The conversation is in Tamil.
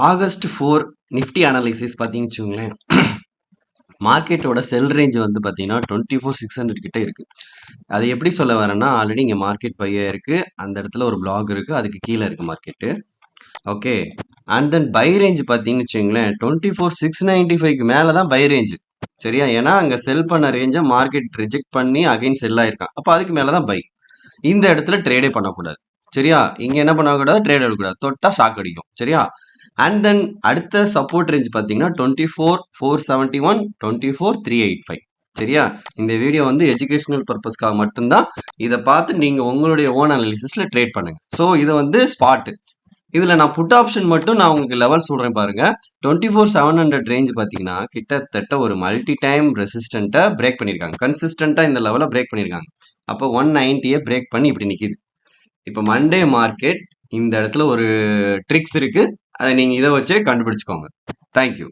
ஆகஸ்ட் 4 நிஃப்டி அனாலிசிஸ் பார்த்தீங்கன்னு வச்சுக்கோங்களேன். மார்க்கெட்டோட செல் ரேஞ்ச் வந்து பார்த்தீங்கன்னா 24,600 கிட்ட இருக்கு. அது எப்படி சொல்ல வரேன்னா, ஆல்ரெடி இங்கே மார்க்கெட் பையா இருக்கு. அந்த இடத்துல ஒரு பிளாக் இருக்கு. அதுக்கு கீழே இருக்கு market. Okay. And then by range பார்த்தீங்கன்னு வச்சுக்கோங்களேன் 24,695க்கு மேலே தான் பை ரேஞ்ச். சரியா? ஏன்னா அங்கே செல் பண்ண ரேஞ்சை மார்க்கெட் ரிஜெக்ட் பண்ணி அகைன் செல் ஆயிருக்கான். அப்போ அதுக்கு மேலே தான் பை. இந்த இடத்துல ட்ரேடே பண்ணக்கூடாது. சரியா? இங்க என்ன பண்ணக்கூடாது, ட்ரேட் எடுக்கக்கூடாது. தொட்டா ஷாக் அடிக்கும். சரியா? அண்ட் தென் அடுத்த சப்போர்ட் ரேஞ்ச் பார்த்தீங்கன்னா 24,471, 24,385. சரியா? இந்த வீடியோ வந்து எஜுகேஷனல் பர்பஸ்க்காக மட்டும்தான். இதை பார்த்து நீங்க உங்களுடைய ஓன் அனாலிசிஸ்ல ட்ரேட் பண்ணுங்க. ஸோ இது வந்து ஸ்பாட். இதுல நான் புட் ஆப்ஷன் மட்டும் நான் உங்களுக்கு லெவல் சொல்றேன் பாருங்க. 24,700 ரேஞ்ச் பாத்தீங்கன்னா கிட்டத்தட்ட ஒரு மல்டி டைம் ரெசிஸ்டன்ட்டை பிரேக் பண்ணிருக்காங்க. கன்சிஸ்டன்டா இந்த லெவலை பிரேக் பண்ணிருக்காங்க. அப்போ 190 பிரேக் பண்ணி இப்படி நிக்குது. இப்போ மண்டே மார்க்கெட் இந்த இடத்துல ஒரு ட்ரிக்ஸ் இருக்கு. அதை நீங்க இதை வச்சே கண்டுபிடிச்சுக்கோங்க. தேங்க்யூ.